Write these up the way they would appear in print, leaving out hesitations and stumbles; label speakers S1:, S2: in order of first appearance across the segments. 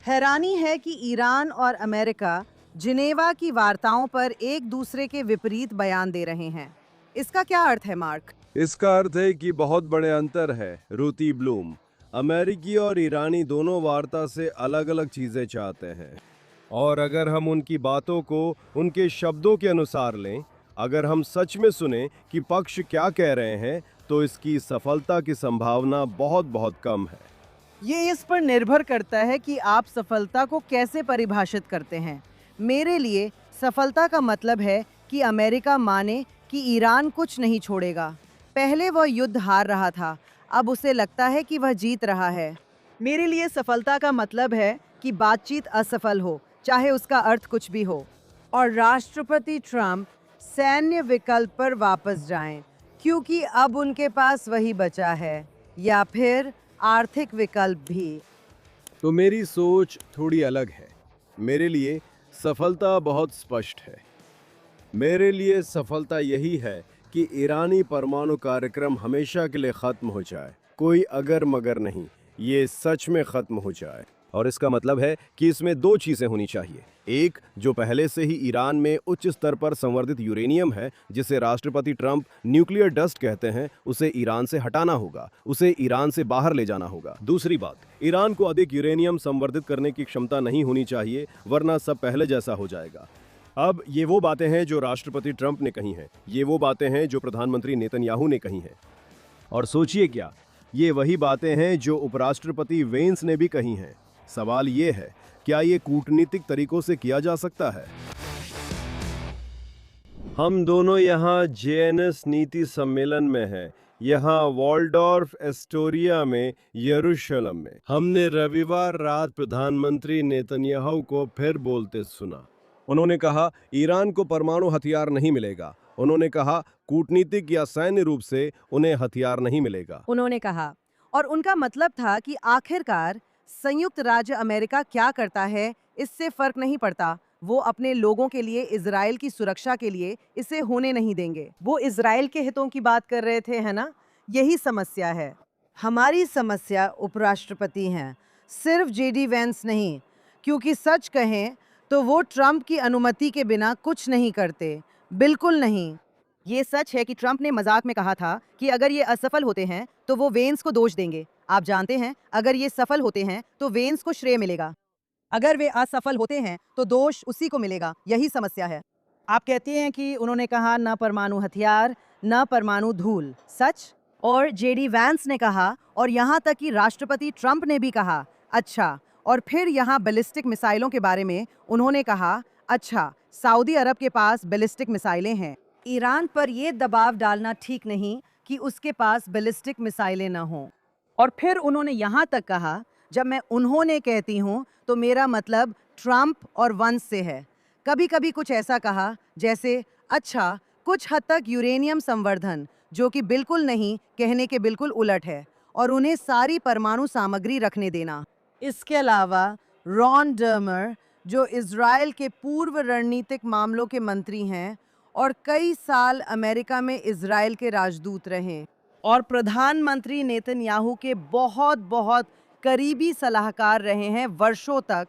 S1: हैरानी है कि ईरान और अमेरिका जिनेवा की वार्ताओं पर एक दूसरे के विपरीत बयान दे रहे हैं। इसका क्या अर्थ है, मार्क?
S2: इसका अर्थ है कि बहुत बड़े अंतर है, रुति ब्लूम। अमेरिकी और ईरानी दोनों वार्ता से अलग अलग चीजें चाहते हैं, और अगर हम उनकी बातों को उनके शब्दों के अनुसार लें, अगर हम सच में सुने कि पक्ष क्या कह रहे हैं, तो इसकी सफलता की संभावना बहुत बहुत कम है।
S1: ये इस पर निर्भर करता है कि आप सफलता को कैसे परिभाषित करते हैं। मेरे लिए सफलता का मतलब है कि अमेरिका माने कि ईरान कुछ नहीं छोड़ेगा। पहले वह युद्ध हार रहा था, अब उसे लगता है कि वह जीत रहा है। मेरे लिए सफलता का मतलब है कि बातचीत असफल हो, चाहे उसका अर्थ कुछ भी हो, और राष्ट्रपति ट्रंप सैन्य विकल्प पर वापस जाएं, क्योंकि अब उनके पास वही बचा है, या फिर आर्थिक विकल्प भी।
S2: तो मेरी सोच थोड़ी अलग है। मेरे लिए सफलता बहुत स्पष्ट है। मेरे लिए सफलता यही है कि ईरानी परमाणु कार्यक्रम हमेशा के लिए खत्म हो जाए, कोई अगर मगर नहीं, ये सच में खत्म हो जाए। और इसका मतलब है कि इसमें दो चीजें होनी चाहिए। एक, जो पहले से ही ईरान में उच्च स्तर पर संवर्धित यूरेनियम है, जिसे राष्ट्रपति ट्रंप न्यूक्लियर डस्ट कहते हैं, उसे ईरान से हटाना होगा, उसे ईरान से बाहर ले जाना होगा। दूसरी बात, ईरान को अधिक यूरेनियम संवर्धित करने की क्षमता नहीं होनी चाहिए, वरना सब पहले जैसा हो जाएगा। अब ये वो बातें हैं जो राष्ट्रपति ट्रंप ने कही हैं, ये वो बातें हैं जो प्रधानमंत्री नेतन्याहू ने कही हैं, और सोचिए क्या, ये वही बातें हैं जो उपराष्ट्रपति वेंस ने भी कही हैं। सवाल ये है, क्या ये कूटनीतिक तरीकों से किया जा सकता है? हम दोनों यहाँ जेएनएस नीति सम्मेलन में हैं, यहाँ वॉल्डॉर्फ एस्टोरिया में, यरूशलेम में। हमने रविवार रात प्रधानमंत्री नेतन्याहू को फिर बोलते सुना। उन्होंने कहा ईरान को परमाणु हथियार नहीं मिलेगा। उन्होंने कहा कूटनीतिक या सैन्य रूप से उन्हें हथियार नहीं मिलेगा।
S1: उन्होंने कहा, और उनका मतलब था कि आखिरकार संयुक्त राज्य अमेरिका क्या करता है इससे फर्क नहीं पड़ता। वो अपने लोगों के लिए, इजराइल की सुरक्षा के लिए इसे होने नहीं देंगे। वो इजराइल के हितों की बात कर रहे थे, है ना? यही समस्या है। हमारी समस्या उपराष्ट्रपति हैं, सिर्फ जेडी वेंस नहीं, क्योंकि सच कहें तो वो ट्रंप की अनुमति के बिना कुछ नहीं करते, बिल्कुल नहीं। ये सच है कि ट्रंप ने मजाक में कहा था कि अगर ये असफल होते हैं तो वो वेंस को दोष देंगे। आप जानते हैं, अगर ये सफल होते हैं तो वेंस को श्रेय मिलेगा, अगर वे असफल होते हैं तो दोष उसी को मिलेगा। यही समस्या है। आप कहती हैं कि उन्होंने कहा न परमाणु हथियार, न परमाणु धूल, सच? और जेडी वैंस ने कहा, और यहाँ तक कि राष्ट्रपति ट्रंप ने भी कहा, अच्छा। और फिर यहाँ बैलिस्टिक मिसाइलों के बारे में उन्होंने कहा, अच्छा, सऊदी अरब के पास बैलिस्टिक मिसाइलें हैं। ईरान पर यह दबाव डालना ठीक नहीं कि उसके पास बैलिस्टिक मिसाइलें न हों। और फिर उन्होंने यहाँ तक कहा, जब मैं उन्होंने कहती हूँ तो मेरा मतलब ट्रंप और वंश से है। कभी कभी कुछ ऐसा कहा जैसे, अच्छा, कुछ हद तक यूरेनियम संवर्धन, जो कि बिल्कुल नहीं कहने के बिल्कुल उलट है, और उन्हें सारी परमाणु सामग्री रखने देना। इसके अलावा रॉन डर्मर, जो इजराइल के पूर्व रणनीतिक मामलों के मंत्री हैं और कई साल अमेरिका में इजराइल के राजदूत रहे और प्रधानमंत्री नेतन्याहू के बहुत बहुत करीबी सलाहकार रहे हैं वर्षों तक,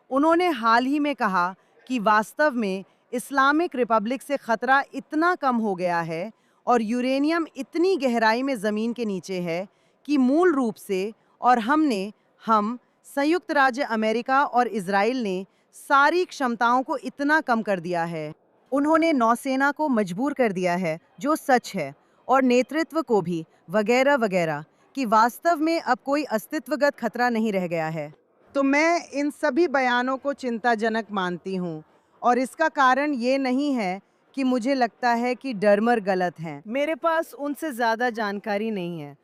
S1: उन्होंने हाल ही में कहा कि वास्तव में इस्लामिक रिपब्लिक से खतरा इतना कम हो गया है और यूरेनियम इतनी गहराई में ज़मीन के नीचे है कि मूल रूप से, और हम संयुक्त राज्य अमेरिका और इजराइल ने सारी क्षमताओं को इतना कम कर दिया है। उन्होंने नौसेना को मजबूर कर दिया है, जो सच है, और नेतृत्व को भी, वगैरह वगैरह, कि वास्तव में अब कोई अस्तित्वगत खतरा नहीं रह गया है। तो मैं इन सभी बयानों को चिंताजनक मानती हूँ, और इसका कारण ये नहीं है कि मुझे लगता है कि डर्मर गलत हैं। मेरे पास उनसे ज़्यादा जानकारी नहीं है।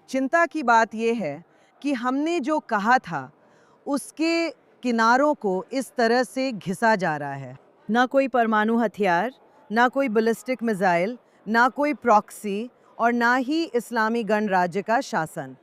S1: चिंता की बात यह है कि हमने जो कहा था उसके किनारों को इस तरह से घिसा जा रहा है। ना कोई परमाणु हथियार, ना कोई बैलिस्टिक मिसाइल, ना कोई प्रॉक्सी, और ना ही इस्लामी गणराज्य का शासन।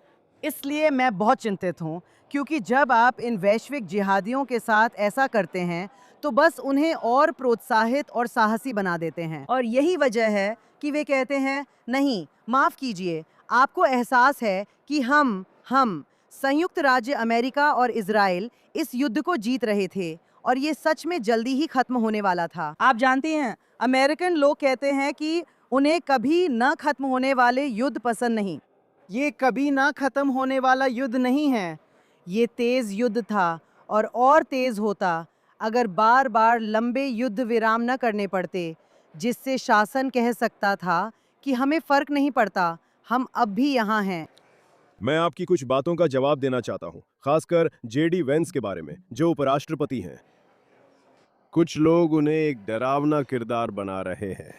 S1: इसलिए मैं बहुत चिंतित हूँ, क्योंकि जब आप इन वैश्विक जिहादियों के साथ ऐसा करते हैं तो बस उन्हें और प्रोत्साहित और साहसी बना देते हैं। और यही वजह है कि वे कहते हैं, नहीं, माफ़ कीजिए, आपको एहसास है कि हम संयुक्त राज्य अमेरिका और इजराइल इस युद्ध को जीत रहे थे और ये सच में जल्दी ही खत्म होने वाला था। आप जानते हैं, अमेरिकन लोग कहते हैं कि उन्हें कभी न खत्म होने वाले युद्ध पसंद नहीं। ये कभी ना खत्म होने वाला युद्ध नहीं है। ये तेज युद्ध था और तेज होता अगर बार बार लंबे युद्ध विराम न करने पड़ते, जिससे शासन कह सकता था कि हमें फर्क नहीं पड़ता, हम अब भी यहाँ हैं।
S2: मैं आपकी कुछ बातों का जवाब देना चाहता हूं, खासकर जेडी वेंस के बारे में, जो उपराष्ट्रपति हैं। कुछ लोग उन्हें एक डरावना किरदार बना रहे हैं।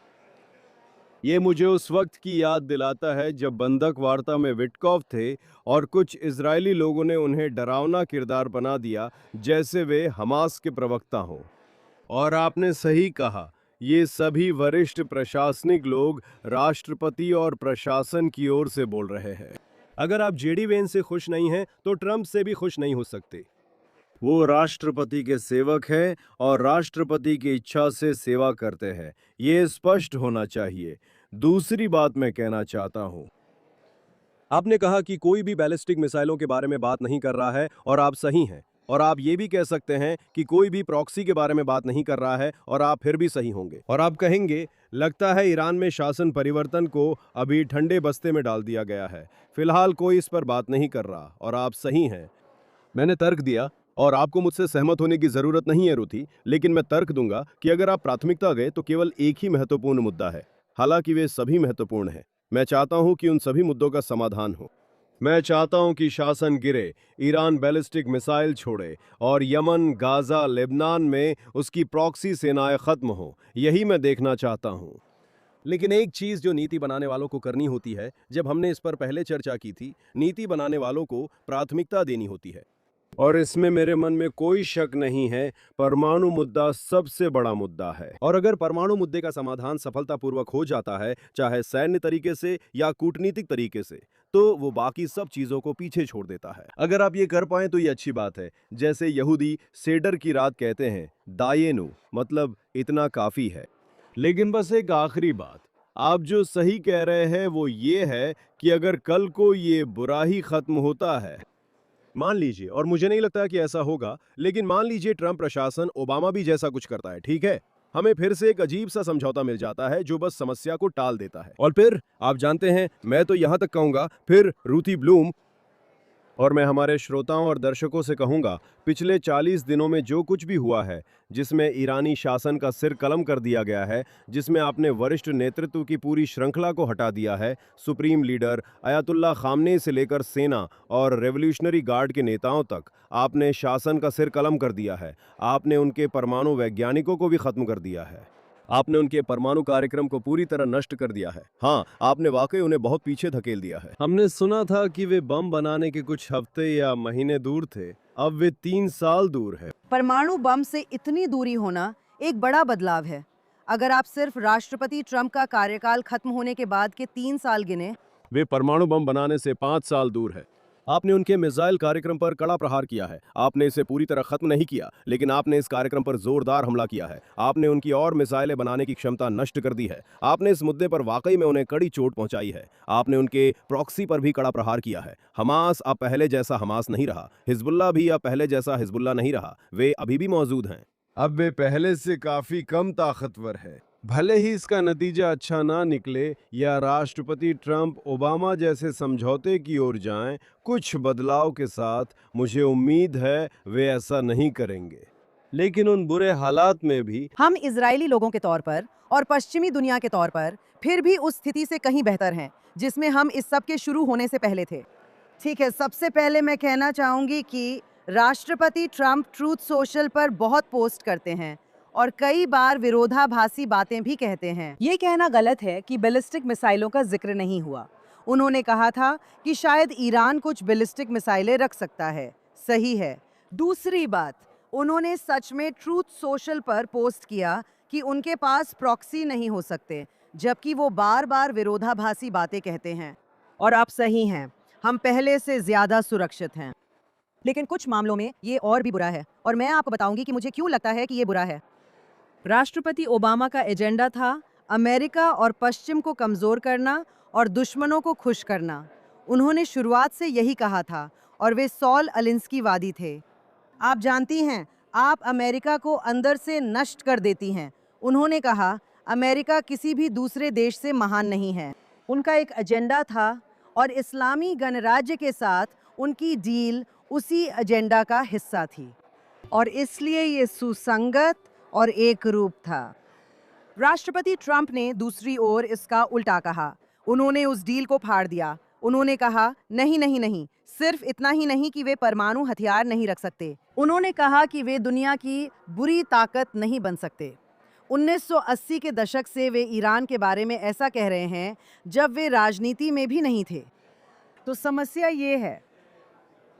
S2: ये मुझे उस वक्त की याद दिलाता है जब बंधक वार्ता में विटकॉफ थे और कुछ इजरायली लोगों ने उन्हें डरावना किरदार बना दिया, जैसे वे हमास के प्रवक्ता हों। और आपने सही कहा, ये सभी वरिष्ठ प्रशासनिक लोग राष्ट्रपति और प्रशासन की ओर से बोल रहे हैं। अगर आप जेडी वेंस से खुश नहीं हैं, तो ट्रंप से भी खुश नहीं हो सकते। वो राष्ट्रपति के सेवक हैं और राष्ट्रपति की इच्छा से सेवा करते हैं, ये स्पष्ट होना चाहिए। दूसरी बात मैं कहना चाहता हूं, आपने कहा कि कोई भी बैलिस्टिक मिसाइलों के बारे में बात नहीं कर रहा है और आप सही हैं। और आप ये भी कह सकते हैं कि कोई भी प्रॉक्सी के बारे में बात नहीं कर रहा है और आप फिर भी सही होंगे। और आप कहेंगे, लगता है ईरान में शासन परिवर्तन को अभी ठंडे बस्ते में डाल दिया गया है, फिलहाल कोई इस पर बात नहीं कर रहा, और आप सही हैं। मैंने तर्क दिया और आपको मुझसे सहमत होने की जरूरत नहीं है रुथी, लेकिन मैं तर्क दूंगा कि अगर आप प्राथमिकता गए तो केवल एक ही महत्वपूर्ण मुद्दा है, हालांकि वे सभी महत्वपूर्ण हैं। मैं चाहता हूं कि उन सभी मुद्दों का समाधान हो। मैं चाहता हूं कि शासन गिरे, ईरान बैलिस्टिक मिसाइल छोड़े और यमन, गाजा, लेबनान में उसकी प्रॉक्सी सेनाएं खत्म हो। यही मैं देखना चाहता हूं। लेकिन एक चीज जो नीति बनाने वालों को करनी होती है, जब हमने इस पर पहले चर्चा की थी, नीति बनाने वालों को प्राथमिकता देनी होती है। और इसमें मेरे मन में कोई शक नहीं है, परमाणु मुद्दा सबसे बड़ा मुद्दा है। और अगर परमाणु मुद्दे का समाधान सफलतापूर्वक हो जाता है, चाहे सैन्य तरीके से या कूटनीतिक तरीके से, तो वो बाकी सब चीजों को पीछे छोड़ देता है। अगर आप ये कर पाएं तो ये अच्छी बात है। जैसे यहूदी सेडर की रात कहते हैं, दायेनु, मतलब इतना काफी है। लेकिन बस एक आखिरी बात, आप जो सही कह रहे हैं वो ये है कि अगर कल को ये बुरा ही खत्म होता है, मान लीजिए, और मुझे नहीं लगता कि ऐसा होगा, लेकिन मान लीजिए ट्रंप प्रशासन ओबामा भी जैसा कुछ करता है, ठीक है, हमें फिर से एक अजीब सा समझौता मिल जाता है जो बस समस्या को टाल देता है। और फिर आप जानते हैं, मैं तो यहां तक कहूंगा, फिर रूथी ब्लूम और मैं हमारे श्रोताओं और दर्शकों से कहूंगा, पिछले 40 दिनों में जो कुछ भी हुआ है, जिसमें ईरानी शासन का सिर कलम कर दिया गया है, जिसमें आपने वरिष्ठ नेतृत्व की पूरी श्रृंखला को हटा दिया है, सुप्रीम लीडर अयातुल्ला खामनेई से लेकर सेना और रेवोल्यूशनरी गार्ड के नेताओं तक, आपने शासन का सिर कलम कर दिया है। आपने उनके परमाणु वैज्ञानिकों को भी खत्म कर दिया है। आपने उनके परमाणु कार्यक्रम को पूरी तरह नष्ट कर दिया है। हाँ, आपने वाकई उन्हें बहुत पीछे धकेल दिया है। हमने सुना था कि वे बम बनाने के कुछ हफ्ते या महीने दूर थे, अब वे 3 साल दूर है।
S1: परमाणु बम से इतनी दूरी होना एक बड़ा बदलाव है। अगर आप सिर्फ राष्ट्रपति ट्रंप का कार्यकाल खत्म होने के बाद के 3 साल गिने,
S2: वे परमाणु बम बनाने से 5 साल दूर है। आपने उनके मिसाइल कार्यक्रम पर कड़ा प्रहार किया है। आपने इसे पूरी तरह खत्म नहीं किया, लेकिन आपने इस कार्यक्रम पर जोरदार हमला किया है। आपने उनकी और मिसाइलें बनाने की क्षमता नष्ट कर दी है। आपने इस मुद्दे पर वाकई में उन्हें कड़ी चोट पहुंचाई है। आपने उनके प्रॉक्सी पर भी कड़ा प्रहार किया है। हमास अब पहले जैसा हमास नहीं रहा, हिजबुल्लाह भी अब पहले जैसा हिजबुल्लाह नहीं रहा। वे अभी भी मौजूद हैं। अब वे पहले से काफी कम ताकतवर है। भले ही इसका नतीजा अच्छा ना निकले या राष्ट्रपति ट्रंप ओबामा जैसे समझौते की ओर जाएं, कुछ बदलाव के साथ मुझे उम्मीद है वे ऐसा नहीं करेंगे। लेकिन उन बुरे हालात में भी
S1: हम इजरायली लोगों के तौर पर और पश्चिमी दुनिया के तौर पर फिर भी उस स्थिति से कहीं बेहतर हैं जिसमें हम इस सब के शुरू होने से पहले थे। ठीक है, सबसे पहले मैं कहना चाहूंगी कि राष्ट्रपति ट्रंप ट्रूथ सोशल पर बहुत पोस्ट करते हैं और कई बार विरोधाभासी बातें भी कहते हैं। ये कहना गलत है कि बैलिस्टिक मिसाइलों का जिक्र नहीं हुआ। उन्होंने कहा था कि शायद ईरान कुछ बैलिस्टिक मिसाइलें रख सकता है। सही है। दूसरी बात, उन्होंने सच में ट्रूथ सोशल पर पोस्ट किया कि उनके पास प्रॉक्सी नहीं हो सकते, जबकि वो बार बार विरोधाभासी बातें कहते हैं। और आप सही हैं, हम पहले से ज्यादा सुरक्षित हैं। लेकिन कुछ मामलों में ये और भी बुरा है, और मैं आपको बताऊंगी कि मुझे क्यों लगता है कि ये बुरा है। राष्ट्रपति ओबामा का एजेंडा था अमेरिका और पश्चिम को कमजोर करना और दुश्मनों को खुश करना। उन्होंने शुरुआत से यही कहा था और वे सॉल अलिंस्की वादी थे। आप जानती हैं, आप अमेरिका को अंदर से नष्ट कर देती हैं। उन्होंने कहा, अमेरिका किसी भी दूसरे देश से महान नहीं है। उनका एक एजेंडा था और इस्लामी गणराज्य के साथ उनकी डील उसी एजेंडा का हिस्सा थी और इसलिए ये सुसंगत और एक रूप था। राष्ट्रपति ट्रंप ने दूसरी ओर इसका उल्टा कहा। उन्होंने उस डील को फाड़ दिया। उन्होंने कहा, नहीं नहीं नहीं, सिर्फ इतना ही नहीं कि वे परमाणु हथियार नहीं रख सकते, उन्होंने कहा कि वे दुनिया की बुरी ताकत नहीं बन सकते। 1980 के दशक से वे ईरान के बारे में ऐसा कह रहे हैं जब वे राजनीति में भी नहीं थे। तो समस्या ये है,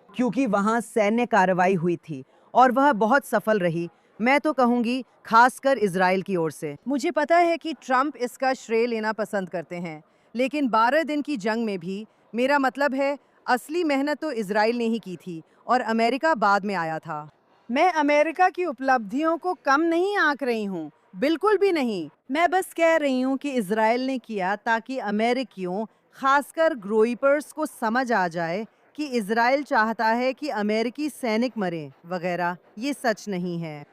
S1: क्योंकि वहां सैन्य कार्रवाई हुई थी और वह बहुत सफल रही, मैं तो कहूंगी खासकर इजराइल की ओर से। मुझे पता है कि ट्रंप इसका श्रेय लेना पसंद करते हैं, लेकिन 12 दिन की जंग में भी, मेरा मतलब है, असली मेहनत तो इजराइल ने ही की थी और अमेरिका बाद में आया था। मैं अमेरिका की उपलब्धियों को कम नहीं आंक रही हूँ, बिल्कुल भी नहीं। मैं बस कह रही हूँ कि इजराइल ने किया ताकि अमेरिकियों, खासकर ग्रोइपर्स को समझ आ जाए कि इजराइल चाहता है कि अमेरिकी सैनिक मरें वगैरह। ये सच नहीं है।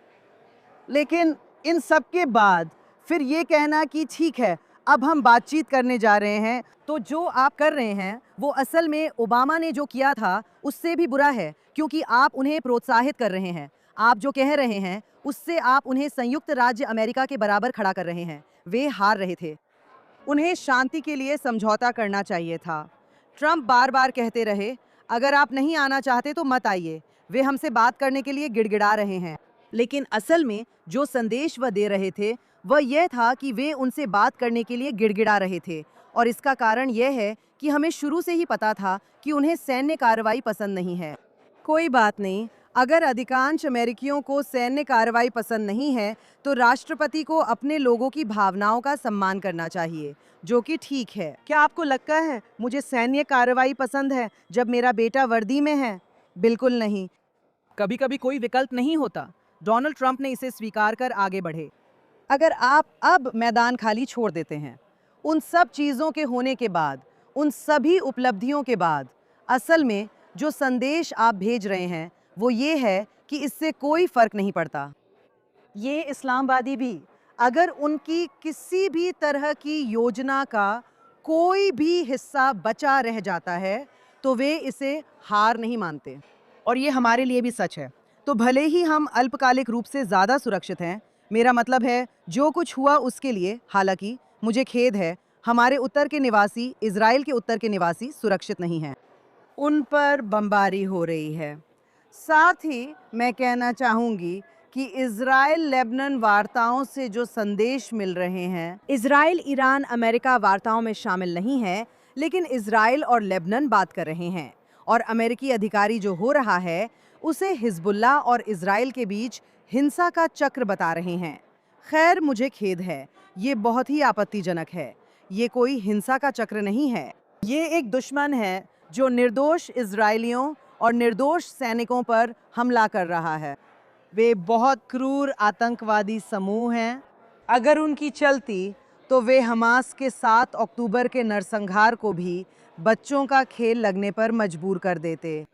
S1: लेकिन इन सब के बाद फिर ये कहना कि ठीक है, अब हम बातचीत करने जा रहे हैं, तो जो आप कर रहे हैं वो असल में ओबामा ने जो किया था उससे भी बुरा है, क्योंकि आप उन्हें प्रोत्साहित कर रहे हैं। आप जो कह रहे हैं उससे आप उन्हें संयुक्त राज्य अमेरिका के बराबर खड़ा कर रहे हैं। वे हार रहे थे। उन्हें शांति के लिए समझौता करना चाहिए था। ट्रंप बार बार कहते रहे, अगर आप नहीं आना चाहते तो मत आइए। वे हमसे बात करने के लिए गिड़गिड़ा रहे हैं, लेकिन असल में जो संदेश वह दे रहे थे वह यह था कि वे उनसे बात करने के लिए गिड़गिड़ा रहे थे। और इसका कारण यह है कि हमें शुरू से ही पता था कि उन्हें सैन्य कार्रवाई पसंद नहीं है। कोई बात नहीं, अगर अधिकांश अमेरिकियों को सैन्य कार्रवाई पसंद नहीं है तो राष्ट्रपति को अपने लोगों की भावनाओं का सम्मान करना चाहिए, जो कि ठीक है। क्या आपको लगता है मुझे सैन्य कार्रवाई पसंद है जब मेरा बेटा वर्दी में है? बिल्कुल नहीं। कभी कभी कोई विकल्प नहीं होता। डोनाल्ड ट्रंप ने इसे स्वीकार कर आगे बढ़े। अगर आप अब मैदान खाली छोड़ देते हैं, उन सब चीज़ों के होने के बाद, उन सभी उपलब्धियों के बाद, असल में जो संदेश आप भेज रहे हैं वो ये है कि इससे कोई फर्क नहीं पड़ता। ये इस्लामवादी भी, अगर उनकी किसी भी तरह की योजना का कोई भी हिस्सा बचा रह जाता है तो वे इसे हार नहीं मानते। और ये हमारे लिए भी सच है। तो भले ही हम अल्पकालिक रूप से ज़्यादा सुरक्षित हैं, मेरा मतलब है जो कुछ हुआ उसके लिए, हालांकि मुझे खेद है, हमारे उत्तर के निवासी, इजराइल के उत्तर के निवासी सुरक्षित नहीं हैं। उन पर बमबारी हो रही है। साथ ही मैं कहना चाहूँगी कि इजराइल लेबनान वार्ताओं से जो संदेश मिल रहे हैं, इजराइल ईरान अमेरिका वार्ताओं में शामिल नहीं है, लेकिन इजराइल और लेबनान बात कर रहे हैं और अमेरिकी अधिकारी जो हो रहा है उसे हिजबुल्लाह और इजराइल के बीच हिंसा का चक्र बता रहे हैं। खैर, मुझे खेद है, ये बहुत ही आपत्तिजनक है। ये कोई हिंसा का चक्र नहीं है। ये एक दुश्मन है जो निर्दोष इजरायलियों और निर्दोष सैनिकों पर हमला कर रहा है। वे बहुत क्रूर आतंकवादी समूह हैं। अगर उनकी चलती तो वे हमास के 7 अक्टूबर के नरसंहार को भी बच्चों का खेल लगने पर मजबूर कर देते।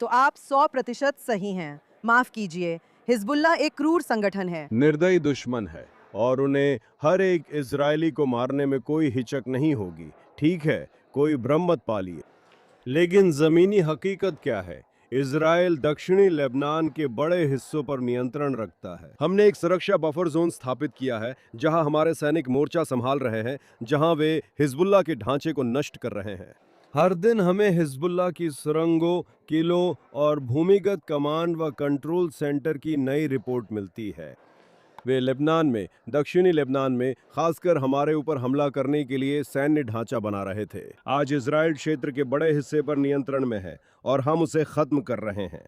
S1: तो आप 100% सही हैं। माफ कीजिए, हिजबुल्लाह एक क्रूर संगठन है,
S2: निर्दयी दुश्मन है और उन्हें हर एक इजरायली को मारने में कोई हिचक नहीं होगी। ठीक है, कोई भ्रम मत पालिए। लेकिन जमीनी हकीकत क्या है? इजराइल दक्षिणी लेबनान के बड़े हिस्सों पर नियंत्रण रखता है। हमने एक सुरक्षा बफर जोन स्थापित किया है जहां हमारे सैनिक मोर्चा संभाल रहे हैं, जहां वे हिजबुल्लाह के ढांचे को नष्ट कर रहे हैं। हर दिन हमें हिजबुल्लाह की सुरंगों, किलों और भूमिगत कमांड व कंट्रोल सेंटर की नई रिपोर्ट मिलती है। वे लेबनान में, दक्षिणी लेबनान में खासकर हमारे ऊपर हमला करने के लिए सैन्य ढांचा बना रहे थे। आज इजराइल क्षेत्र के बड़े हिस्से पर नियंत्रण में है और हम उसे खत्म कर रहे हैं।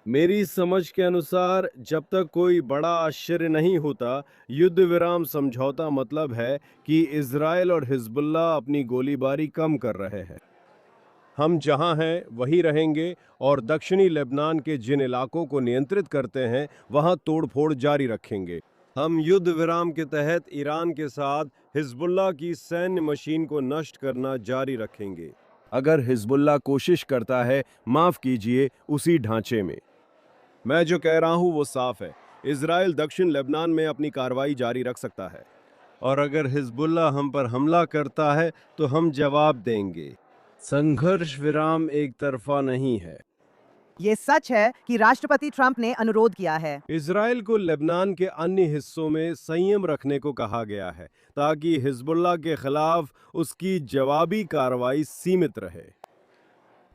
S2: मेरी समझ के अनुसार जब तक कोई बड़ा आश्चर्य नहीं होता, युद्ध विराम समझौता मतलब है कि इजराइल और हिजबुल्लाह अपनी गोलीबारी कम कर रहे हैं। हम जहां हैं वहीं रहेंगे और दक्षिणी लेबनान के जिन इलाकों को नियंत्रित करते हैं वहां तोड़फोड़ जारी रखेंगे। हम युद्ध विराम के तहत ईरान के साथ हिजबुल्लाह की सैन्य मशीन को नष्ट करना जारी रखेंगे। अगर हिजबुल्लाह कोशिश करता है, माफ कीजिए, उसी ढांचे में। मैं जो कह रहा हूं वो साफ है। इजराइल दक्षिण लेबनान में अपनी कार्रवाई जारी रख सकता है, और अगर हिजबुल्लाह हम पर हमला करता है तो हम जवाब देंगे। संघर्ष विराम एक तरफा नहीं है।
S1: ये सच है कि राष्ट्रपति ट्रंप ने अनुरोध किया है।
S2: इजराइल को लेबनान के अन्य हिस्सों में संयम रखने को कहा गया है, ताकि हिजबुल्लाह के खिलाफ उसकी जवाबी कार्रवाई सीमित रहे।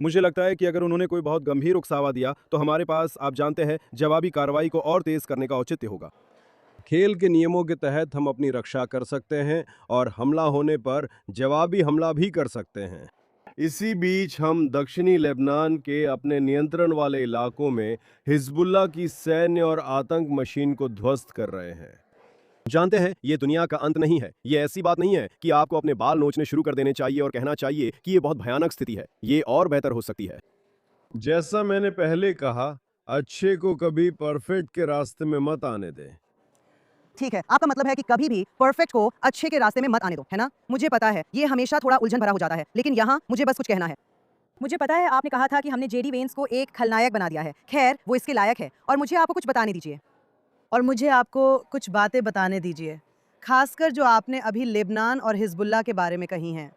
S2: मुझे लगता है कि अगर उन्होंने कोई बहुत गंभीर उकसावा दिया तो हमारे पास, आप जानते हैं, जवाबी कार्रवाई को और तेज करने का औचित्य होगा। खेल के नियमों के तहत हम अपनी रक्षा कर सकते हैं और हमला होने पर जवाबी हमला भी कर सकते हैं। इसी बीच हम दक्षिणी लेबनान के अपने नियंत्रण वाले इलाकों में हिजबुल्लाह की सैन्य और आतंक मशीन को ध्वस्त कर रहे हैं। जानते हैं, ये दुनिया का अंत नहीं है। ये ऐसी बात नहीं है कि आपको अपने बाल नोचने शुरू कर देने चाहिए और कहना चाहिए कि ये बहुत भयानक स्थिति है। ये और बेहतर हो सकती है। जैसा मैंने पहले कहा, अच्छे को कभी परफेक्ट के रास्ते में मत आने दें।
S1: ठीक है, आपका मतलब है कि कभी भी परफेक्ट को अच्छे के रास्ते में मत आने दो, है ना? मुझे पता है ये हमेशा थोड़ा उलझन भरा हो जाता है, लेकिन यहाँ मुझे बस कुछ कहना है। मुझे पता है आपने कहा था कि हमने जेडी वेंस को एक खलनायक बना दिया है। खैर, वो इसके लायक है, और मुझे आपको कुछ बताने दीजिए। और मुझे आपको कुछ बातें बताने दीजिए, खासकर जो आपने अभी लेबनान और हिजबुल्लाह के बारे में कही हैं।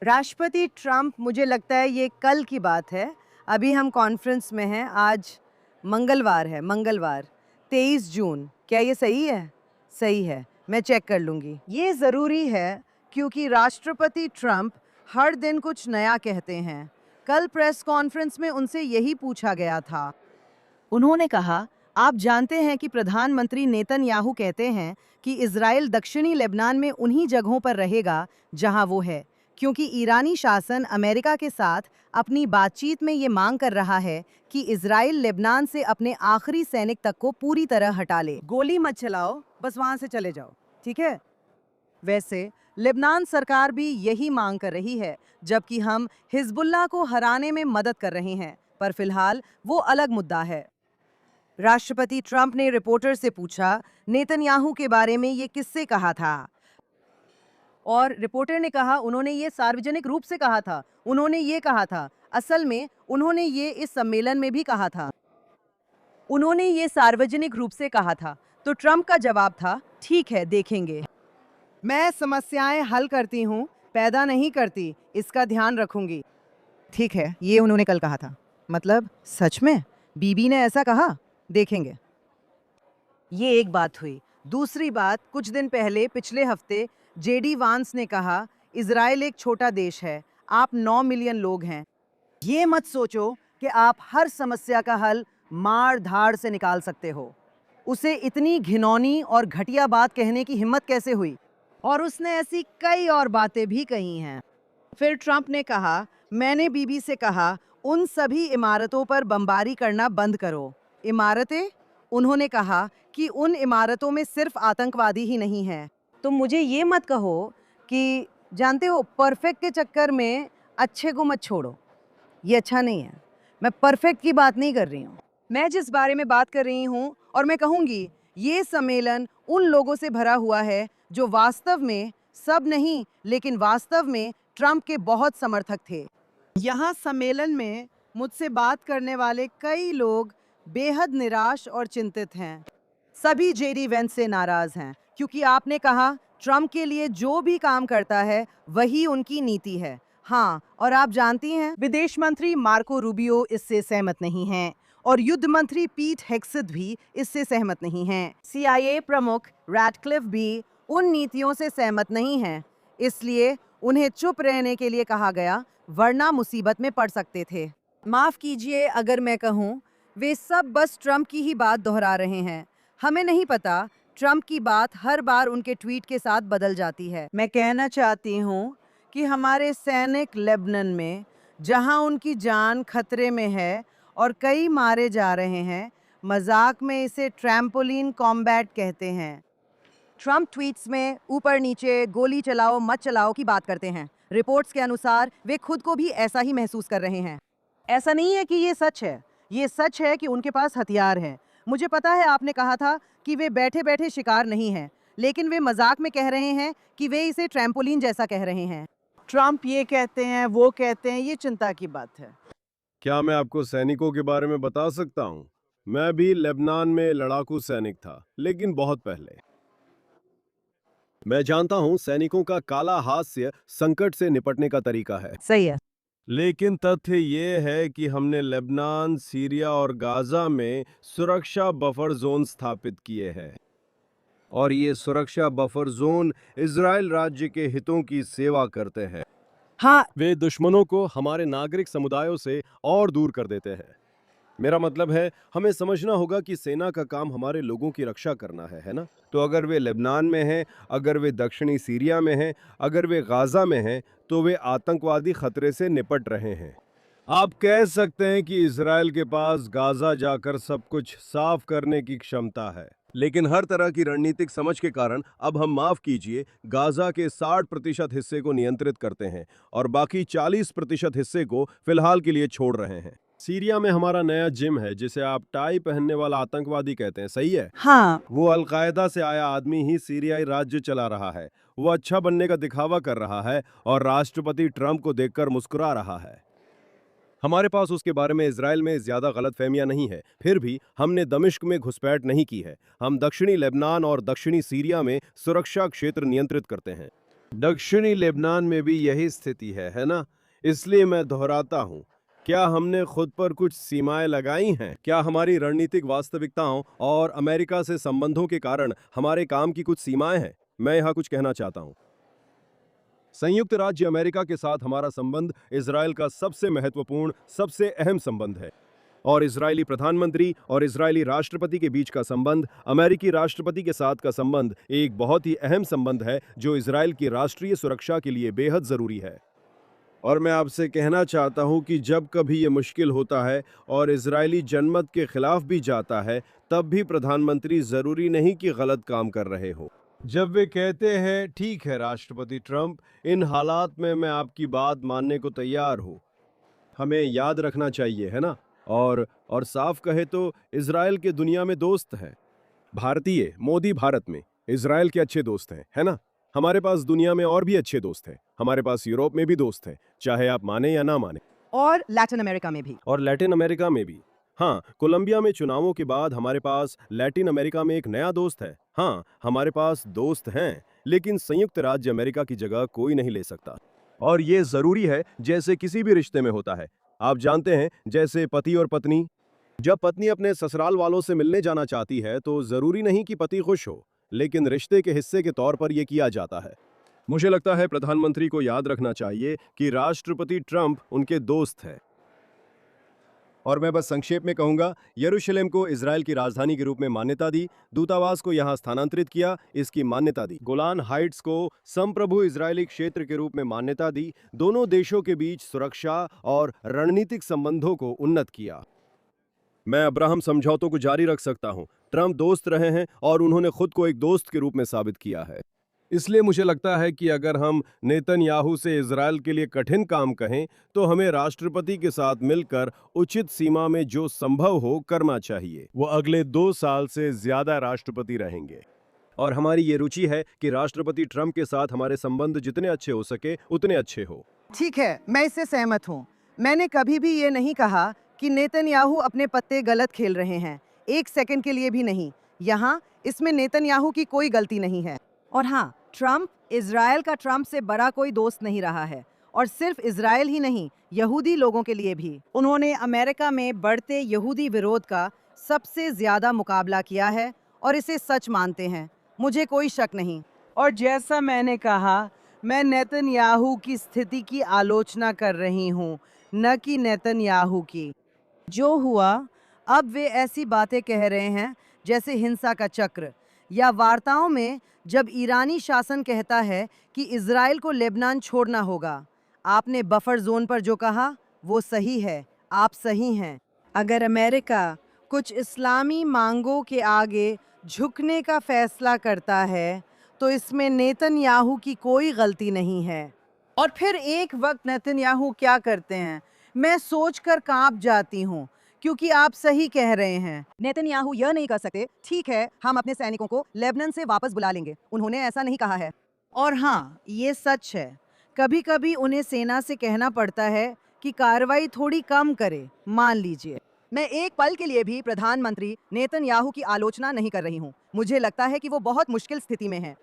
S1: राष्ट्रपति ट्रंप, मुझे लगता है ये कल की बात है। अभी हम कॉन्फ्रेंस में हैं। आज मंगलवार है, मंगलवार 23 जून। क्या ये सही है? सही है, मैं चेक कर लूँगी। ये ज़रूरी है क्योंकि राष्ट्रपति ट्रंप हर दिन कुछ नया कहते हैं। कल प्रेस कॉन्फ्रेंस में उनसे यही पूछा गया था। उन्होंने कहा, आप जानते हैं कि प्रधानमंत्री नेतन्याहू कहते हैं कि इजराइल दक्षिणी लेबनान में उन्हीं जगहों पर रहेगा जहां वो है, क्योंकि ईरानी शासन अमेरिका के साथ अपनी बातचीत में ये मांग कर रहा है कि इजराइल लेबनान से अपने आखिरी सैनिक तक को पूरी तरह हटा ले। गोली मत चलाओ, बस वहां से चले जाओ, ठीक है? वैसे लेबनान सरकार भी यही मांग कर रही है, जबकि हम हिजबुल्लाह को हराने में मदद कर रहे हैं, पर फिलहाल वो अलग मुद्दा है। राष्ट्रपति ट्रंप ने रिपोर्टर से पूछा, नेतन्याहू के बारे में ये किससे कहा था? और रिपोर्टर ने कहा, उन्होंने ये सार्वजनिक रूप से कहा था। उन्होंने ये कहा था, असल में उन्होंने ये इस सम्मेलन में भी कहा था। उन्होंने ये सार्वजनिक रूप से कहा था। तो ट्रंप का जवाब था, ठीक है, देखेंगे। मैं समस्याएं हल करती हूँ, पैदा नहीं करती, इसका ध्यान रखूंगी। ठीक है, ये उन्होंने कल कहा था। मतलब सच में बीबी ने ऐसा कहा? देखेंगे। ये एक बात हुई। दूसरी बात, कुछ दिन पहले पिछले हफ्ते जेडी वांस ने कहा, इजराइल एक छोटा देश है, आप 9 मिलियन लोग हैं। ये मत सोचो कि आप हर समस्या का हल मार धाड़ से निकाल सकते हो। उसे इतनी घिनौनी और घटिया बात कहने की हिम्मत कैसे हुई? और उसने ऐसी कई और बातें भी कही हैं। फिर ट्रंप ने कहा, मैंने बीबी से कहा, उन सभी इमारतों पर बमबारी करना बंद करो। इमारतें? उन्होंने कहा कि उन इमारतों में सिर्फ आतंकवादी ही नहीं हैं। तो मुझे ये मत कहो कि जानते हो, परफेक्ट के चक्कर में अच्छे को मत छोड़ो। ये अच्छा नहीं है। मैं परफेक्ट की बात नहीं कर रही हूँ। मैं जिस बारे में बात कर रही हूँ, और मैं कहूँगी, ये सम्मेलन उन लोगों से भरा हुआ है जो वास्तव में, सब नहीं लेकिन वास्तव में ट्रंप के बहुत समर्थक थे। यहाँ सम्मेलन में मुझसे बात करने वाले कई लोग बेहद निराश और चिंतित हैं। सभी जेडी वेंस से नाराज हैं, क्योंकि आपने कहा ट्रंप के लिए जो भी काम करता है वही उनकी नीति है। हाँ, और आप जानती हैं, विदेश मंत्री मार्को रूबियो इससे सहमत नहीं हैं, और युद्ध मंत्री पीट हेग्सेथ भी इससे सहमत नहीं हैं। CIA प्रमुख रैटक्लिफ भी उन नीतियों से सहमत नहीं हैं। इसलिए उन्हें चुप रहने के लिए कहा गया, वरना मुसीबत में पड़ सकते थे। माफ कीजिए अगर मैं कहूँ, वे सब बस ट्रंप की ही बात दोहरा रहे हैं। हमें नहीं पता, ट्रंप की बात हर बार उनके ट्वीट के साथ बदल जाती है। मैं कहना चाहती हूँ कि हमारे सैनिक लेबनान में, जहाँ उनकी जान खतरे में है और कई मारे जा रहे हैं, मजाक में इसे ट्रैम्पोलिन कॉम्बैट कहते हैं। ट्रंप ट्वीट्स में ऊपर नीचे, गोली चलाओ मत चलाओ की बात करते हैं। रिपोर्ट्स के अनुसार वे खुद को भी ऐसा ही महसूस कर रहे हैं। ऐसा नहीं है कि ये सच है। ये सच है कि उनके पास हथियार हैं। मुझे पता है आपने कहा था कि वे बैठे बैठे शिकार नहीं हैं, लेकिन वे मजाक में कह रहे हैं कि वे इसे ट्रैम्पोलिन जैसा कह रहे हैं।
S3: ट्रम्प ये कहते हैं, वो कहते हैं, ये चिंता की बात है।
S2: क्या मैं आपको सैनिकों के बारे में बता सकता हूँ? मैं भी लेबनान में लड़ाकू सैनिक था, लेकिन बहुत पहले। मैं जानता हूँ सैनिकों का काला हास्य संकट से निपटने का तरीका है।
S1: सही है।
S2: लेकिन तथ्य ये है कि हमने लेबनान, सीरिया और गाजा में सुरक्षा बफर जोन स्थापित किए हैं। और ये सुरक्षा बफर जोन इजराइल राज्य के हितों की सेवा करते हैं।
S1: हाँ,
S2: वे दुश्मनों को हमारे नागरिक समुदायों से और दूर कर देते हैं। मेरा मतलब है, हमें समझना होगा कि सेना का काम हमारे लोगों की रक्षा करना है ना? तो अगर वे लेबनान में हैं, अगर वे दक्षिणी सीरिया में हैं, अगर वे गाजा में हैं, तो वे आतंकवादी खतरे से निपट रहे हैं। आप कह सकते हैं कि इजराइल के पास गाजा जाकर सब कुछ साफ करने की क्षमता है, लेकिन हर तरह की रणनीतिक समझ के कारण अब हम, माफ कीजिए, गाजा के 60% हिस्से को नियंत्रित करते हैं और बाकी 40% हिस्से को फिलहाल के लिए छोड़ रहे हैं। सीरिया में हमारा नया जिम है, जिसे आप टाई पहनने वाला आतंकवादी कहते हैं, सही है?
S1: हाँ,
S2: वो अलकायदा से आया आदमी ही सीरियाई राज्य चला रहा है। वो अच्छा बनने का दिखावा कर रहा है और राष्ट्रपति ट्रंप को देखकर मुस्कुरा रहा है। हमारे पास उसके बारे में इजराइल में ज्यादा गलतफहमियां नहीं है, फिर भी हमने दमिश्क में घुसपैठ नहीं की है। हम दक्षिणी लेबनान और दक्षिणी सीरिया में सुरक्षा क्षेत्र नियंत्रित करते हैं। दक्षिणी लेबनान में भी यही स्थिति है ना? इसलिए मैं दोहराता हूं, क्या हमने खुद पर कुछ सीमाएं लगाई हैं? क्या हमारी रणनीतिक वास्तविकताओं और अमेरिका से संबंधों के कारण हमारे काम की कुछ सीमाएं हैं? मैं यहां कुछ कहना चाहता हूं। संयुक्त राज्य अमेरिका के साथ हमारा संबंध इजराइल का सबसे महत्वपूर्ण, सबसे अहम संबंध है। और इजरायली प्रधानमंत्री और इजरायली राष्ट्रपति के बीच का संबंध, अमेरिकी राष्ट्रपति के साथ का संबंध एक बहुत ही अहम संबंध है, जो इजराइल की राष्ट्रीय सुरक्षा के लिए बेहद जरूरी है। और मैं आपसे कहना चाहता हूं कि जब कभी ये मुश्किल होता है और इजरायली जनमत के खिलाफ भी जाता है, तब भी प्रधानमंत्री जरूरी नहीं कि गलत काम कर रहे हो। जब वे कहते हैं, ठीक है राष्ट्रपति ट्रंप, इन हालात में मैं आपकी बात मानने को तैयार हूं, हमें याद रखना चाहिए, है ना? और साफ कहे तो इजराइल के दुनिया में दोस्त हैं। भारतीय मोदी भारत में इजराइल के अच्छे दोस्त हैं, है ना? हमारे पास दुनिया में और भी अच्छे दोस्त हैं। हमारे पास यूरोप में भी दोस्त हैं, चाहे आप माने या ना माने।
S1: और लैटिन अमेरिका में भी।
S2: और लैटिन अमेरिका में भी। हाँ, कोलंबिया में चुनावों के बाद हमारे पास लैटिन अमेरिका में एक नया दोस्त है। हाँ, हमारे पास दोस्त हैं, लेकिन संयुक्त राज्य अमेरिका की जगह कोई नहीं ले सकता। और ये जरूरी है, जैसे किसी भी रिश्ते में होता है। आप जानते हैं, जैसे पति और पत्नी। जब पत्नी अपने ससुराल वालों से मिलने जाना चाहती है, तो जरूरी नहीं कि पति खुश हो, लेकिन रिश्ते के हिस्से के तौर पर यह किया जाता है। मुझे लगता है प्रधानमंत्री को याद रखना चाहिए कि राष्ट्रपति ट्रंप उनके दोस्त हैं। और मैं बस संक्षेप में कहूंगा, यरूशलेम को इजराइल की राजधानी के रूप में मान्यता दी, दूतावास को यहां स्थानांतरित किया, इसकी मान्यता दी। गोलान हाइट्स को संप्रभु इजरायली क्षेत्र के रूप में मान्यता दी, दोनों देशों के बीच सुरक्षा और रणनीतिक संबंधों को उन्नत किया। मैं अब्राहम समझौतों को जारी रख सकता हूं। ट्रंप दोस्त रहे हैं और उन्होंने खुद को एक दोस्त के रूप में साबित किया है। इसलिए मुझे लगता है कि अगर हम नेतन्याहू से इजराइल के लिए कठिन काम कहें, तो हमें राष्ट्रपति के साथ मिलकर उचित सीमा में जो संभव हो करना चाहिए। वो अगले 2 साल से ज्यादा राष्ट्रपति रहेंगे और हमारी ये रुचि है कि राष्ट्रपति ट्रंप के साथ हमारे संबंध जितने अच्छे हो सके उतने अच्छे हो।
S1: ठीक है, मैं इससे सहमत हूँ। मैंने कभी भी ये नहीं कहा कि नेतन्याहू अपने पत्ते गलत खेल रहे हैं, एक सेकंड के लिए भी नहीं। यहाँ इसमें नेतन्याहू की कोई गलती नहीं है। और हाँ, ट्रंप इजराइल का ट्रंप से बड़ा कोई दोस्त नहीं रहा है, और सिर्फ इजराइल ही नहीं, यहूदी लोगों के लिए भी। उन्होंने अमेरिका में बढ़ते यहूदी विरोध का सबसे ज्यादा मुकाबला किया है और इसे सच मानते हैं, मुझे कोई शक नहीं।
S3: और जैसा मैंने कहा, मैं नेतन्याहू की स्थिति की आलोचना कर रही हूँ, न कि नेतन्याहू की।
S1: जो हुआ, अब वे ऐसी बातें कह रहे हैं जैसे हिंसा का चक्र, या वार्ताओं में जब ईरानी शासन कहता है कि इजराइल को लेबनान छोड़ना होगा। आपने बफर जोन पर जो कहा वो सही है, आप सही हैं। अगर अमेरिका कुछ इस्लामी मांगों के आगे झुकने का फैसला करता है, तो इसमें नेतन्याहू की कोई गलती नहीं है। और फिर एक वक्त नेतन्याहू क्या करते हैं, मैं सोचकर कांप जाती हूँ, क्योंकि आप सही कह रहे हैं। नेतन्याहू यह नहीं कर सकते, ठीक है हम अपने सैनिकों को लेबनान से वापस बुला लेंगे, उन्होंने ऐसा नहीं कहा है। और हाँ, ये सच है, कभी-कभी उन्हें सेना से कहना पड़ता है कि कार्रवाई थोड़ी कम करे। मान लीजिए, मैं एक पल के लिए भी प्रधानमंत्री नेतन्याहू की आलोचना नहीं कर रही हूँ। मुझे लगता है कि वो बहुत मुश्किल स्थिति में हैं।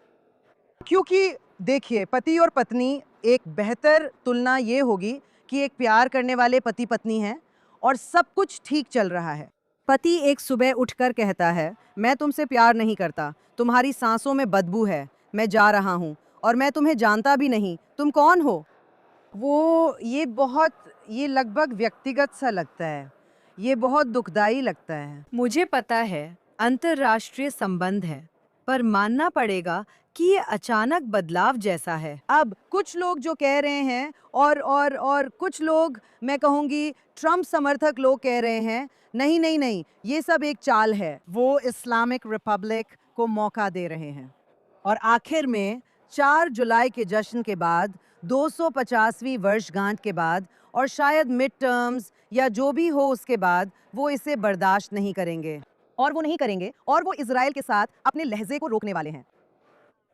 S1: क्योंकि देखिए, पति और पत्नी, एक बेहतर तुलना ये होगी कि एक प्यार करने वाले पति-पत्नी हैं और सब कुछ ठीक चल रहा है। पति एक सुबह उठकर कहता है, मैं तुमसे प्यार नहीं करता, तुम्हारी सांसों में बदबू है, मैं जा रहा हूँ और मैं तुम्हें जानता भी नहीं, तुम कौन हो? ये लगभग व्यक्तिगत सा लगता है। ये बहुत दुखदाई लगता है। मुझे पता है अंतर्राष्ट्रीय संबंध है, पर मानना पड़ेगा कि ये अचानक बदलाव जैसा है। अब कुछ लोग जो कह रहे हैं और कुछ लोग, मैं कहूँगी ट्रम्प समर्थक लोग कह रहे हैं, नहीं नहीं नहीं, ये सब एक चाल है। वो इस्लामिक रिपब्लिक को मौका दे रहे हैं। और आखिर में 4 जुलाई के जश्न के बाद, 250वीं वर्षगांठ के बाद और शायद मिड टर्म्स या जो भी हो उसके बाद, वो इसे बर्दाश्त नहीं करेंगे। और वो नहीं करेंगे और वो इजराइल के साथ अपने लहजे को रोकने वाले हैं।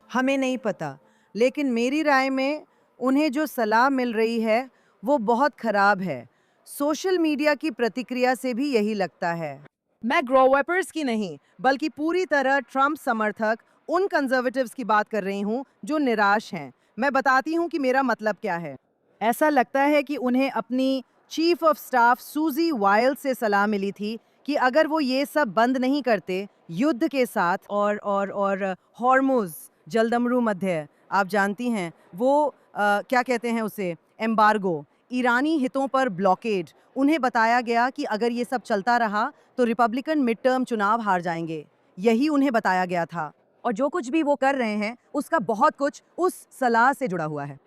S1: हमें नहीं पता, लेकिन मेरी राय में उन्हें जो सलाह मिल रही है वो बहुत खराब है। सोशल मीडिया की प्रतिक्रिया से भी यही लगता है। मैं ग्रोवेपर्स की नहीं, बल्कि पूरी तरह ट्रम्प समर्थक उन कंजर्वेटिव्स की बात कर रही हूँ जो निराश हैं। मैं बताती हूँ कि मेरा मतलब क्या है। ऐसा लगता है कि उन्हें अपनी चीफ ऑफ स्टाफ सूजी वाइल्ड से सलाह मिली थी कि अगर वो ये सब बंद नहीं करते, युद्ध के साथ और हॉर्मुज़ जलदमरू मध्य, आप जानती हैं वो क्या कहते हैं उसे, एम्बार्गो, ईरानी हितों पर ब्लॉकेड, उन्हें बताया गया कि अगर ये सब चलता रहा तो रिपब्लिकन मिड टर्म चुनाव हार जाएंगे। यही उन्हें बताया गया था और जो कुछ भी वो कर रहे हैं उसका बहुत कुछ उस सलाह से जुड़ा हुआ है।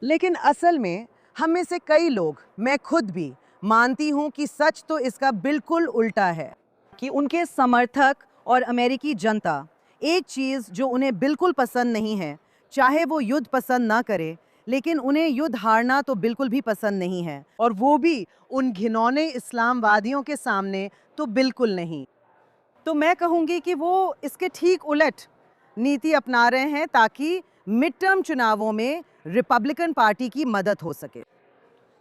S1: लेकिन असल में हम में से कई लोग, मैं खुद भी मानती हूँ कि सच तो इसका बिल्कुल उल्टा है कि उनके समर्थक और अमेरिकी जनता, एक चीज़ जो उन्हें बिल्कुल पसंद नहीं है, चाहे वो युद्ध पसंद ना करे, लेकिन उन्हें युद्ध हारना तो बिल्कुल भी पसंद नहीं है, और वो भी उन घिनौने इस्लामवादियों के सामने तो बिल्कुल नहीं। तो मैं कहूँगी कि वो इसके ठीक उलट नीति अपना रहे हैं ताकि मिड टर्म चुनावों में रिपब्लिकन पार्टी की मदद हो सके।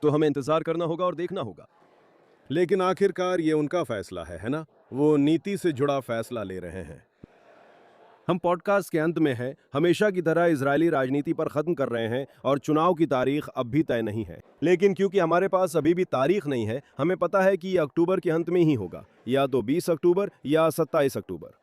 S2: तो हमें इंतजार करना होगा और देखना होगा। लेकिन आखिरकार ये उनका फैसला है ना? वो नीति से जुड़ा फैसला ले रहे हैं। हम पॉडकास्ट के अंत में हैं, हमेशा की तरह इजरायली राजनीति पर खत्म कर रहे हैं और चुनाव की तारीख अब भी तय नहीं है। लेकिन क्योंकि हमारे पास अभी भी तारीख नहीं है, हमें पता है कि ये अक्टूबर के अंत में ही होगा, या तो 20 अक्टूबर या 27 अक्टूबर।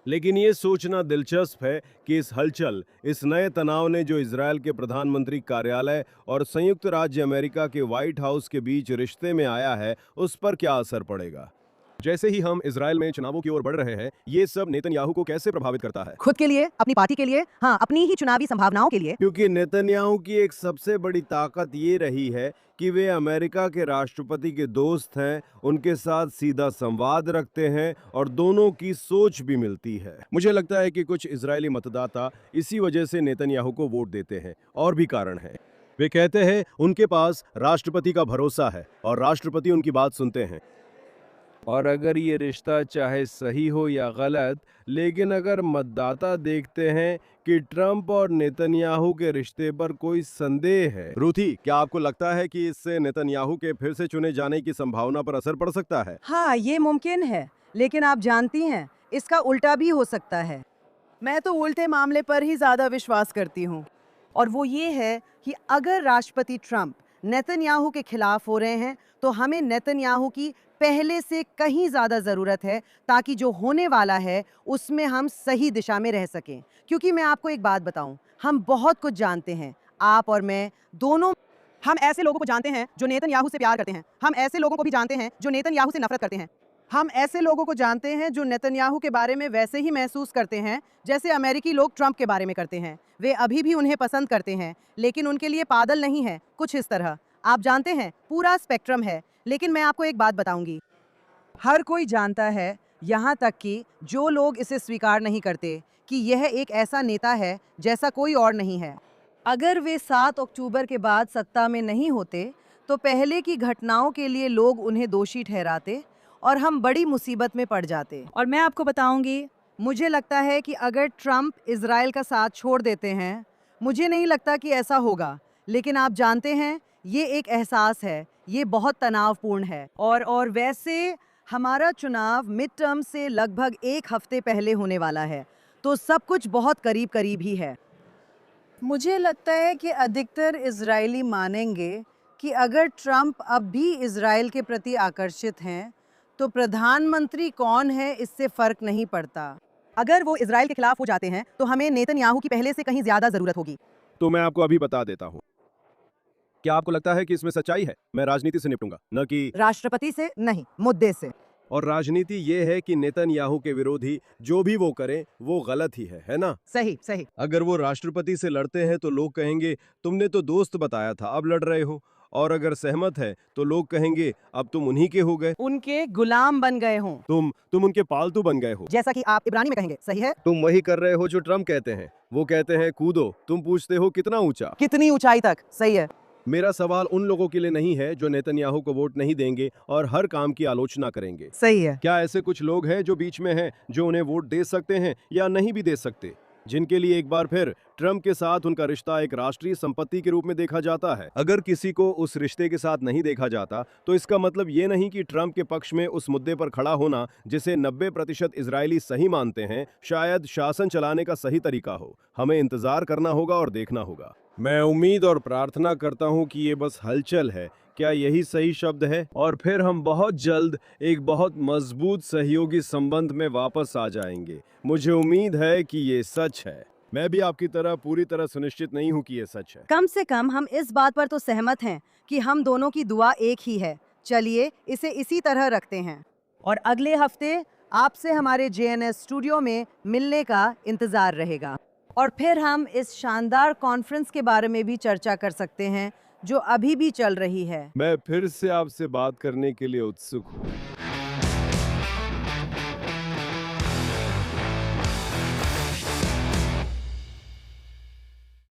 S2: लेकिन ये सोचना दिलचस्प है कि इस हलचल, इस नए तनाव ने जो इजरायल के प्रधानमंत्री कार्यालय और संयुक्त राज्य अमेरिका के व्हाइट हाउस के बीच रिश्ते में आया है, उस पर क्या असर पड़ेगा। जैसे ही हम इजरायल में चुनावों की ओर बढ़ रहे हैं, ये सब नेतन्याहू को कैसे प्रभावित करता है?
S1: खुद के लिए, अपनी पार्टी के लिए, हाँ, अपनी ही चुनावी संभावनाओं के लिए।
S2: क्योंकि नेतन्याहू की एक सबसे बड़ी ताकत ये रही है कि वे अमेरिका के राष्ट्रपति के दोस्त हैं, उनके साथ सीधा संवाद रखते हैं और दोनों की सोच भी मिलती है। मुझे लगता है कि कुछ इजरायली मतदाता इसी वजह से नेतन्याहू को वोट देते हैं, और भी कारण है। वे कहते हैं उनके पास राष्ट्रपति का भरोसा है और राष्ट्रपति उनकी बात सुनते हैं। और अगर ये रिश्ता चाहे सही हो या गलत, लेकिन अगर मतदाता देखते हैं कि ट्रंप और नेतन्याहू के रिश्ते पर कोई संदेह है। रूथी, क्या आपको लगता है कि इससे नेतन्याहू के फिर से चुने जाने की संभावना पर असर पड़ सकता है?
S1: हाँ, ये मुमकिन है, लेकिन आप जानती हैं इसका उल्टा भी हो सकता है। मैं तो उल्टे मामले पर ही ज्यादा विश्वास करती हूँ, और वो ये है कि अगर राष्ट्रपति ट्रंप नेतन्याहू के खिलाफ हो रहे हैं तो हमें नेतन्याहू की पहले से कहीं ज्यादा जरूरत है, ताकि जो होने वाला है उसमें हम सही दिशा में रह सकें। क्योंकि मैं आपको एक बात बताऊं, हम बहुत कुछ जानते हैं, आप और मैं दोनों। हम ऐसे लोगों को जानते हैं जो नेतन्याहू से प्यार करते हैं, हम ऐसे लोगों को भी जानते हैं जो नेतन्याहू से नफरत करते हैं। हम ऐसे लोगों को जानते हैं जो नेतन्याहू के बारे में वैसे ही महसूस करते हैं जैसे अमेरिकी लोग ट्रंप के बारे में करते हैं। वे अभी भी उन्हें पसंद करते हैं, लेकिन उनके लिए पागल नहीं है, कुछ इस तरह। आप जानते हैं, पूरा स्पेक्ट्रम है। लेकिन मैं आपको एक बात बताऊंगी, हर कोई जानता है, यहाँ तक कि जो लोग इसे स्वीकार नहीं करते, कि यह एक ऐसा नेता है जैसा कोई और नहीं है। अगर वे 7 अक्टूबर के बाद सत्ता में नहीं होते तो पहले की घटनाओं के लिए लोग उन्हें दोषी ठहराते और हम बड़ी मुसीबत में पड़ जाते। और मैं आपको बताऊंगी, मुझे लगता है कि अगर ट्रंप इजराइल का साथ छोड़ देते हैं, मुझे नहीं लगता कि ऐसा होगा, लेकिन आप जानते हैं, ये एक एहसास है, ये बहुत तनावपूर्ण है। और वैसे हमारा चुनाव मिड टर्म से लगभग 1 हफ्ते पहले होने वाला है, तो सब कुछ बहुत करीब करीब ही है।
S3: मुझे लगता है कि अधिकतर इजरायली मानेंगे कि अगर ट्रंप अब भी इजराइल के प्रति आकर्षित हैं, तो प्रधानमंत्री कौन है इससे फर्क नहीं पड़ता।
S1: अगर वो इजराइल के खिलाफ हो जाते हैं, तो हमें नेतन्याहू की पहले से कहीं ज्यादा जरूरत होगी।
S2: तो मैं आपको अभी बता देता हूँ। क्या आपको लगता है कि इसमें सच्चाई है? मैं राजनीति से निपटूंगा, न कि
S1: राष्ट्रपति से नहीं, मुद्दे से।
S2: और राजनीति ये है कि नेतन्याहू के विरोधी जो भी वो करें वो गलत ही है ना?
S1: सही सही।
S2: अगर वो राष्ट्रपति से लड़ते हैं तो लोग कहेंगे तुमने तो दोस्त बताया था, अब लड़ रहे हो। और अगर सहमत है तो लोग कहेंगे अब तुम उन्हीं के हो गए,
S3: उनके गुलाम बन गए हों।
S2: तुम उनके पालतू बन गए हो।
S1: जैसा कि आप इब्रानी में कहेंगे, सही है।
S2: तुम वही कर रहे हो जो ट्रम्प कहते हैं। वो कहते हैं कूदो, तुम पूछते हो कितना ऊंचा।
S1: कितनी ऊंचाई तक, सही है।
S2: मेरा सवाल उन लोगों के लिए नहीं है जो नेतन्याहू को वोट नहीं देंगे और हर काम की आलोचना करेंगे।
S1: सही है।
S2: क्या ऐसे कुछ लोग हैं जो बीच में हैं, जो उन्हें वोट दे सकते हैं या नहीं भी दे सकते, जिनके लिए एक बार फिर ट्रम्प के साथ उनका रिश्ता एक राष्ट्रीय संपत्ति के रूप में देखा जाता है? अगर किसी को उस रिश्ते के साथ नहीं देखा जाता तो इसका मतलब ये नहीं कि ट्रम्प के पक्ष में उस मुद्दे पर खड़ा होना, जिसे 90% इजरायली सही मानते हैं, शायद शासन चलाने का सही तरीका हो। हमें इंतजार करना होगा और देखना होगा। मैं उम्मीद और प्रार्थना करता हूँ कि ये बस हलचल है, क्या यही सही शब्द है? और फिर हम बहुत जल्द एक बहुत मजबूत सहयोगी संबंध में वापस आ जाएंगे। मुझे उम्मीद है कि ये सच है। मैं भी आपकी तरह पूरी तरह सुनिश्चित नहीं हूँ कि ये सच है।
S1: कम से कम हम इस बात पर तो सहमत हैं कि हम दोनों की दुआ एक ही है। चलिए इसे इसी तरह रखते हैं और अगले हफ्ते आपसे हमारे JNS स्टूडियो में मिलने का इंतजार रहेगा। और फिर हम इस शानदार कॉन्फ्रेंस के बारे में भी चर्चा कर सकते हैं जो अभी भी चल रही है।
S2: मैं फिर से आपसे बात करने के लिए उत्सुक हूँ।